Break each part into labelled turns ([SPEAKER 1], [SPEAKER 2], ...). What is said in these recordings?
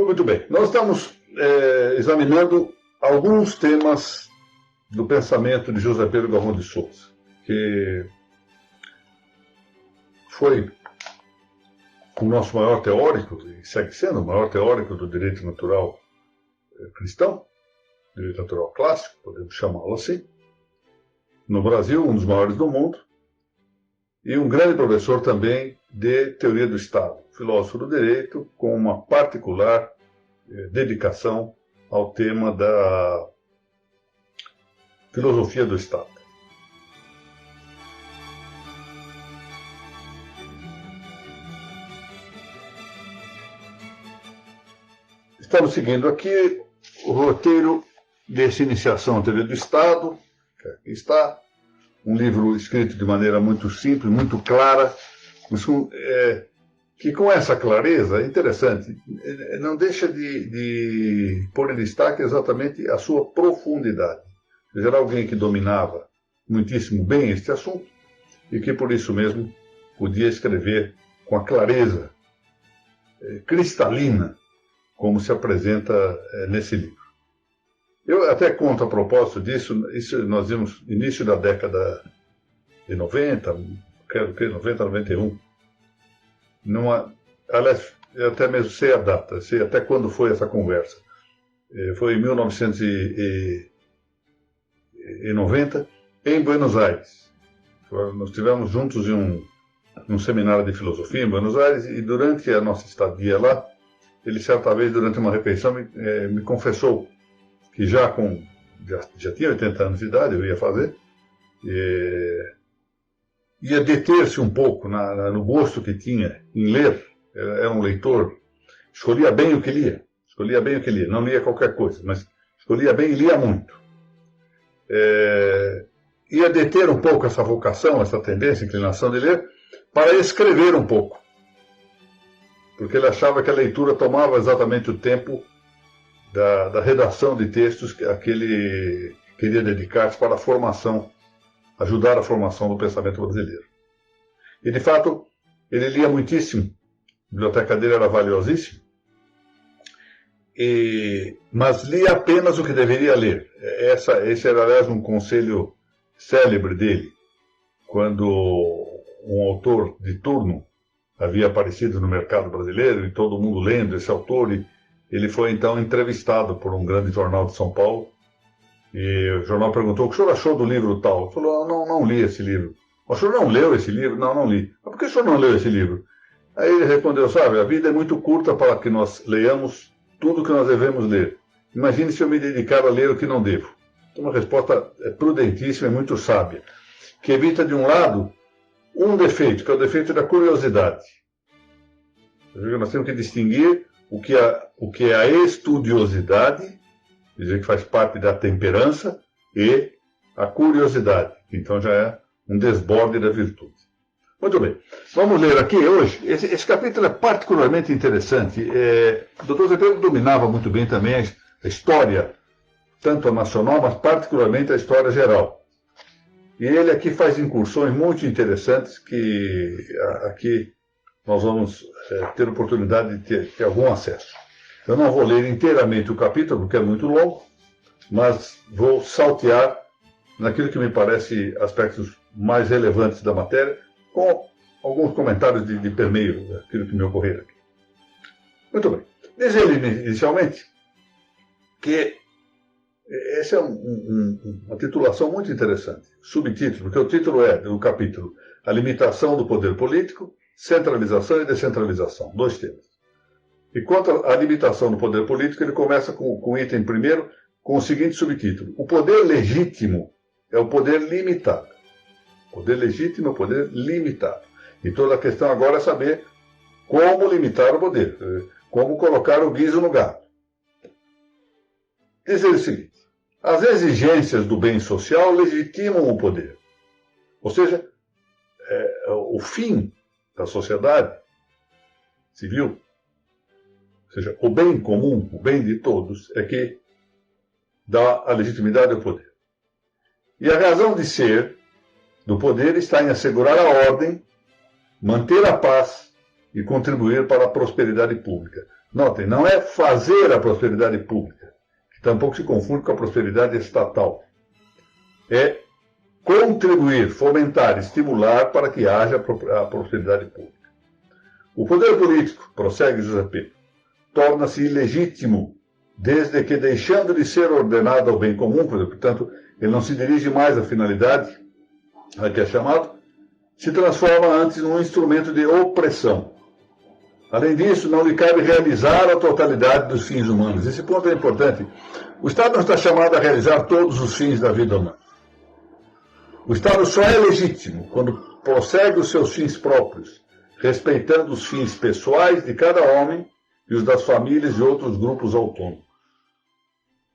[SPEAKER 1] Muito bem. Nós estamos examinando alguns temas do pensamento de José Pedro Galvão de Souza, que foi o nosso maior teórico, e segue sendo o maior teórico do direito natural cristão, direito natural clássico, podemos chamá-lo assim, no Brasil, um dos maiores do mundo, e um grande professor também de teoria do Estado, filósofo do direito, com uma particular dedicação ao tema da filosofia do Estado. Estamos seguindo aqui o roteiro dessa iniciação à teoria do Estado, que aqui está, um livro escrito de maneira muito simples, muito clara, mas que com essa clareza, é interessante, não deixa de pôr em destaque exatamente a sua profundidade. Era alguém que dominava muitíssimo bem este assunto e que por isso mesmo podia escrever com a clareza cristalina como se apresenta nesse livro. Eu até conto a propósito disso, isso nós vimos no início da década de 90, quero que 90, 91. Aliás, eu até mesmo sei a data, sei até quando foi essa conversa. Foi em 1990, em Buenos Aires. Nós estivemos juntos em um seminário de filosofia em Buenos Aires e durante a nossa estadia lá, ele certa vez, durante uma refeição, me confessou que já tinha 80 anos de idade, eu ia fazer, ia deter-se um pouco no gosto que tinha em ler. Era um leitor, escolhia bem o que lia, não lia qualquer coisa, mas escolhia bem e lia muito. Ia deter um pouco essa vocação, essa tendência, inclinação de ler, para escrever um pouco, porque ele achava que a leitura tomava exatamente o tempo da redação de textos a que ele queria dedicar-se para a formação, ajudar a formação do pensamento brasileiro. E, de fato, ele lia muitíssimo, a biblioteca dele era valiosíssima, mas lia apenas o que deveria ler. Esse era, aliás, um conselho célebre dele, quando um autor de turno havia aparecido no mercado brasileiro e todo mundo lendo esse autor, e ele foi então entrevistado por um grande jornal de São Paulo, e o jornal perguntou: o que o senhor achou do livro tal? Ele falou: não li esse livro. O senhor não leu esse livro? Não li. Mas por que o senhor não leu esse livro? Aí ele respondeu: sabe, a vida é muito curta para que nós leiamos tudo o que nós devemos ler. Imagine se eu me dedicar a ler o que não devo. Então, uma resposta prudentíssima e muito sábia, que evita, de um lado, um defeito, que é o defeito da curiosidade. Nós temos que distinguir o que é a estudiosidade, dizer que faz parte da temperança, e a curiosidade, que então já é um desborde da virtude. Muito bem, vamos ler aqui hoje. Esse capítulo é particularmente interessante. O Dr. Zé Pedro dominava muito bem também a história, tanto a nacional, mas particularmente a história geral. E ele aqui faz incursões muito interessantes que aqui nós vamos ter oportunidade de ter algum acesso. Eu não vou ler inteiramente o capítulo, porque é muito longo, mas vou saltear naquilo que me parece aspectos mais relevantes da matéria, com alguns comentários de permeio daquilo que me ocorrer aqui. Muito bem. Diz ele inicialmente que essa é uma titulação muito interessante, subtítulo, porque o título do capítulo: A limitação do poder político, centralização e descentralização, 2 temas. E quanto à limitação do poder político, ele começa com o item primeiro, com o seguinte subtítulo: o poder legítimo é o poder limitado. O poder legítimo é o poder limitado. E toda a questão agora é saber como limitar o poder, como colocar o guizo no gato. Diz ele o seguinte: as exigências do bem social legitimam o poder. Ou seja, o fim da sociedade civil, ou seja, o bem comum, o bem de todos, é que dá a legitimidade ao poder. E a razão de ser do poder está em assegurar a ordem, manter a paz e contribuir para a prosperidade pública. Notem, não é fazer a prosperidade pública, que tampouco se confunde com a prosperidade estatal. É contribuir, fomentar, estimular para que haja a prosperidade pública. O poder político, prossegue José Pedro, torna-se ilegítimo desde que, deixando de ser ordenado ao bem comum, portanto, ele não se dirige mais à finalidade a que é chamado, se transforma antes num instrumento de opressão. Além disso, não lhe cabe realizar a totalidade dos fins humanos. Esse ponto é importante. O Estado não está chamado a realizar todos os fins da vida humana. O Estado só é legítimo quando prossegue os seus fins próprios, respeitando os fins pessoais de cada homem e os das famílias e outros grupos autônomos.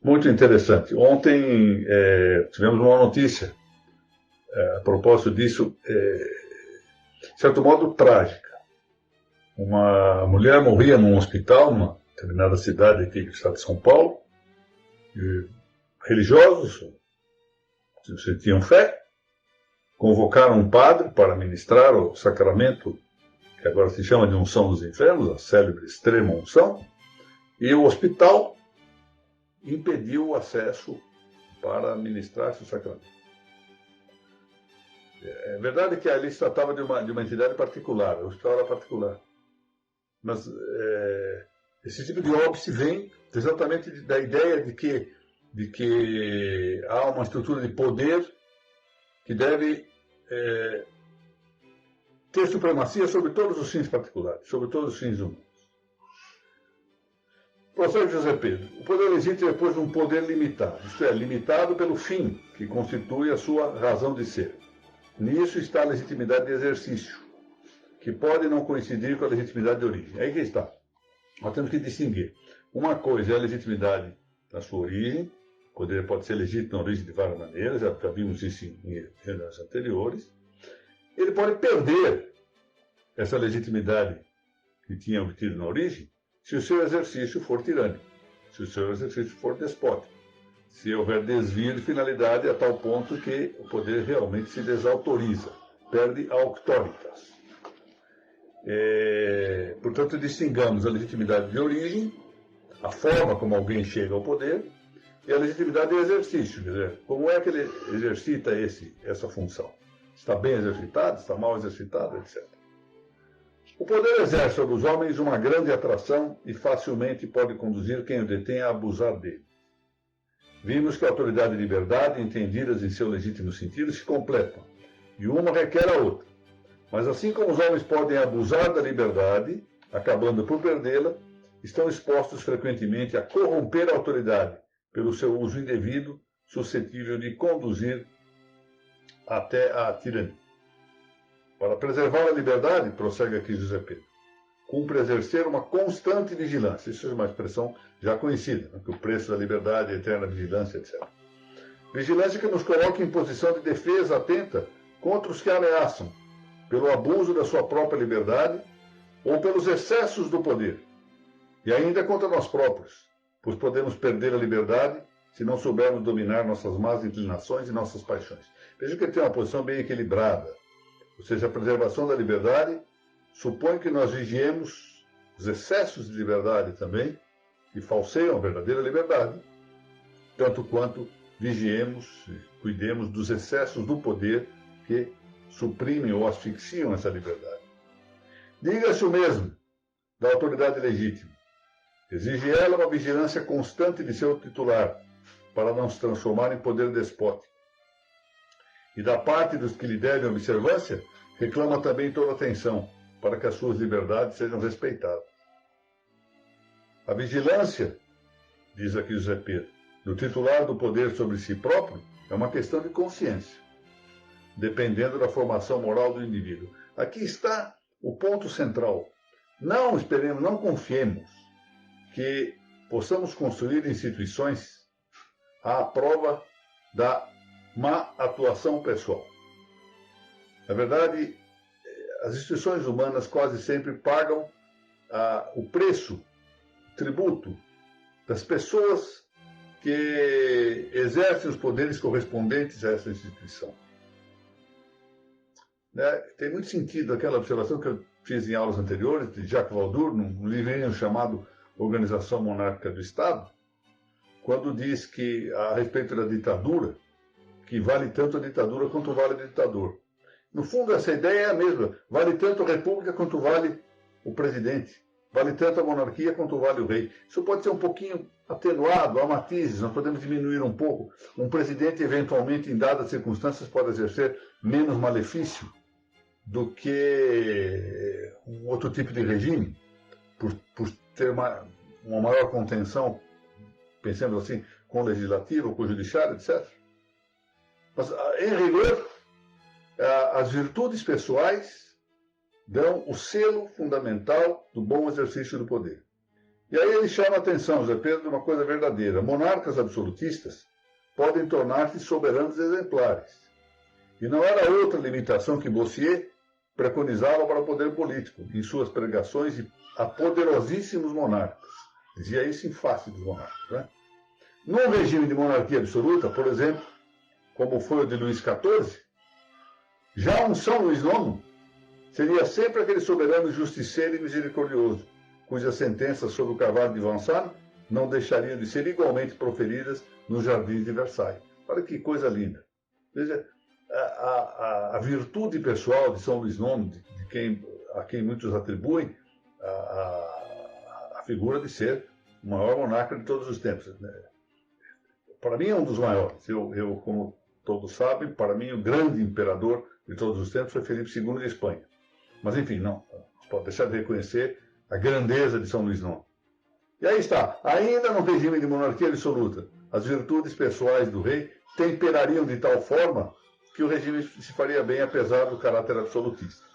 [SPEAKER 1] Muito interessante. Ontem tivemos uma notícia a propósito disso, de certo modo, trágica. Uma mulher morria num hospital, numa determinada cidade aqui do estado de São Paulo, e religiosos, se tinham fé, convocaram um padre para ministrar o sacramento, que agora se chama de unção dos enfermos, a célebre extrema unção, e o hospital impediu o acesso para ministrar esse sacramento. É verdade que ali se tratava de uma entidade particular, o hospital era particular. Mas esse tipo de óbice vem exatamente da ideia de que há uma estrutura de poder que deve ter supremacia sobre todos os fins particulares, sobre todos os fins humanos. Professor José Pedro, o poder legítimo é, pois, um poder limitado, isto é, limitado pelo fim que constitui a sua razão de ser. Nisso está a legitimidade de exercício, que pode não coincidir com a legitimidade de origem. Aí que está. Nós temos que distinguir. Uma coisa é a legitimidade na sua origem, o poder pode ser legítimo na origem de várias maneiras, já vimos isso em reuniões anteriores. Ele pode perder essa legitimidade que tinha obtido na origem, se o seu exercício for tirânico, se o seu exercício for despótico, se houver desvio de finalidade a tal ponto que o poder realmente se desautoriza, perde a auctoritas. Portanto, distingamos a legitimidade de origem, a forma como alguém chega ao poder, e a legitimidade de exercício, quer dizer, como é que ele exercita essa função. Está bem exercitado, está mal exercitado, etc. O poder exerce sobre os homens uma grande atração e facilmente pode conduzir quem o detém a abusar dele. Vimos que a autoridade e liberdade, entendidas em seu legítimo sentido, se completam, e uma requer a outra. Mas assim como os homens podem abusar da liberdade, acabando por perdê-la, estão expostos frequentemente a corromper a autoridade pelo seu uso indevido, suscetível de conduzir até a tirania. Para preservar a liberdade, prossegue aqui José Pedro, cumpre exercer uma constante vigilância. Isso é uma expressão já conhecida, né? Que o preço da liberdade, a eterna vigilância, etc. Vigilância que nos coloca em posição de defesa atenta contra os que ameaçam, pelo abuso da sua própria liberdade ou pelos excessos do poder, e ainda contra nós próprios, pois podemos perder a liberdade se não soubermos dominar nossas más inclinações e nossas paixões. Veja que ele tem uma posição bem equilibrada. Ou seja, a preservação da liberdade supõe que nós vigiemos os excessos de liberdade também, que falseiam a verdadeira liberdade, tanto quanto vigiemos, cuidemos dos excessos do poder que suprimem ou asfixiam essa liberdade. Diga-se o mesmo da autoridade legítima. Exige ela uma vigilância constante de seu titular, para não se transformar em poder despótico. E da parte dos que lhe devem observância, reclama também toda atenção, para que as suas liberdades sejam respeitadas. A vigilância, diz aqui José Pedro, do titular do poder sobre si próprio é uma questão de consciência, dependendo da formação moral do indivíduo. Aqui está o ponto central. Não esperemos, não confiemos que possamos construir instituições à prova da má atuação pessoal. Na verdade, as instituições humanas quase sempre pagam o preço, o tributo das pessoas que exercem os poderes correspondentes a essa instituição. Tem muito sentido aquela observação que eu fiz em aulas anteriores, de Jacques Valdour, num livrinho chamado organização monárquica do Estado, quando diz que, a respeito da ditadura, que vale tanto a ditadura quanto vale o ditador. No fundo, essa ideia é a mesma. Vale tanto a república quanto vale o presidente. Vale tanto a monarquia quanto vale o rei. Isso pode ser um pouquinho atenuado, há matizes, nós podemos diminuir um pouco. Um presidente, eventualmente, em dadas circunstâncias, pode exercer menos malefício do que um outro tipo de regime, por ter uma maior contenção, pensando assim, com o legislativo, com o judiciário, etc. Mas, em rigor, as virtudes pessoais dão o selo fundamental do bom exercício do poder. E aí ele chama a atenção, José Pedro, de uma coisa verdadeira. Monarcas absolutistas podem tornar-se soberanos exemplares. E não era outra limitação que Boissier preconizava para o poder político, em suas pregações a poderosíssimos monarcas. Dizia isso em face dos monarcas. Né? Num regime de monarquia absoluta, por exemplo, como foi o de Luís XIV, já um São Luís IX seria sempre aquele soberano justiceiro e misericordioso, cujas sentenças sobre o cavalo de Vincennes não deixariam de ser igualmente proferidas nos jardins de Versailles. Olha que coisa linda. Veja, a virtude pessoal de São Luís IX, a quem muitos atribuem a figura de ser o maior monarca de todos os tempos. Para mim é um dos maiores. Eu, como todos sabem, para mim o grande imperador de todos os tempos foi Felipe II de Espanha. Mas enfim, não pode deixar de reconhecer a grandeza de São Luís IX. E aí está, ainda no regime de monarquia absoluta, as virtudes pessoais do rei temperariam de tal forma que o regime se faria bem apesar do caráter absolutista.